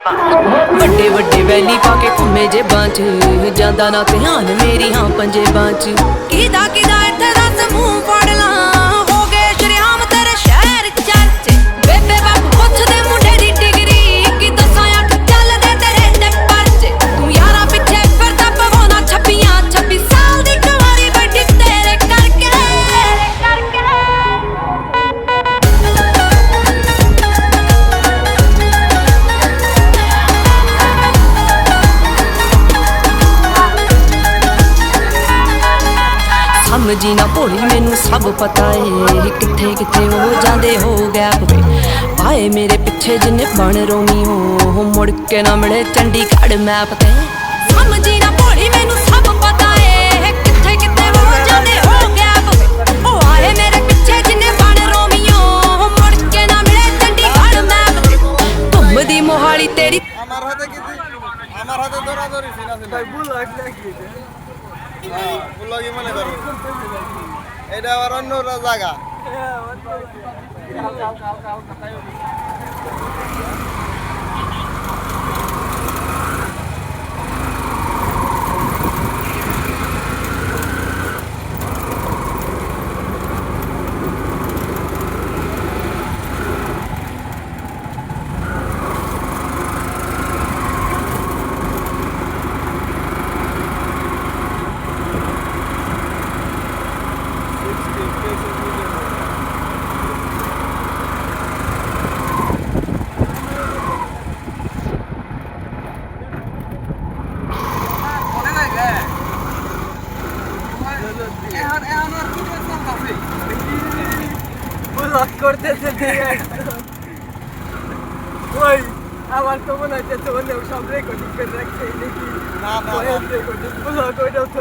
ਵੱਡੇ ਵੱਡੇ ਵੈਲੀ ਪਾ ਕੇ ਘੁੰਮੇ ਜੇਬਾਂ 'ਚ ਜਾਂਦਾ ਨਾ ਧਿਆਨ ਮੇਰੀ ਹਾਂ ਪੰਜੇਬਾਂ 'ਚ ਕਿਦਾ ਕਿਦਾ ਇੱਥੇ ਦੱਸ ਮੂੰਹ ਫੜ ਲਾਂ ਹੋ ਗਏ ਸ਼ਰਿਆਮ ਤੇਰੇ ਸ਼ਹਿਰ ਚਰਚੇ ਬੇਬੇ ਬਾਪੂ ਪੁੱਛਦੇ ਮੁੰਡੇ ਦੀ ਡਿਗਰੀ ਕੀ ਦੱਸਾਂ ਅੱਖ ਚੱਲਦੇ ਤੇਰੇ ਤੇ ਪਰਚੇ ਤੂੰ ਯਾਰਾਂ ਪਿੱਛੇ ਫਿਰਦਾ ਪਵਾਉਣਾ 26 ਸਾਲ ਦੀ ਕੁਆਰੀ ਬੈਠੀ ਤੇਰੇ ਕਰਕੇ ਸਮਝੀ ਨਾ ਭੋਲੀ ਮੈਨੂੰ ਸਭ ਪਤਾ ਏ ਕਿੱਥੇ ਕਿੱਥੇ ਹੋ ਜਾਂਦੇ ਹੋ ਗੈਪ ਵੇ ਆਏ ਮੇਰੇ ਪਿੱਛੇ ਜਿੰਨੇ ਬਣ ਰੋਮੀ ਹੋ ਮੁੜ ਕੇ ਨਾ ਮਿਲੇ ਚੰਡੀਗੜ੍ਹ ਮੈਪ ਤੇ ਸਮਝੀ ਨਾ ਭੋਲੀ ਮੈਨੂੰ ਸਭ ਪਤਾ ਏ ਕਿੱਥੇ ਕਿੱਥੇ ਹੋ ਜਾਂਦੇ ਹੋ ਗੈਪ ਵੇ ਉਹ ਆਏ ਮੇਰੇ ਪਿੱਛੇ ਜਿੰਨੇ ਬਣ ਰੋਮੀ ਹੋ ਮੁੜ ਕੇ ਨਾ ਮਿਲੇ ਚੰਡੀਗੜ੍ਹ ਮੈਪ ਤੇ ਘੁੰਮਦੀ ਮੋਹਾਲੀ ਤੇਰੀ আমার হাতে দৌড়াদৌড়ি ছিল ভাই ভুল লাগিয়েছে হ্যাঁ ভুল লাগি মনে করো এটা আবার অন্য জায়গা করতেছে ওই আমার তো মনে হচ্ছে তোমার সব রেকর্ডিং করে রাখছে দেখি না রেকর্ডিং ব্লগ ওইটাও তো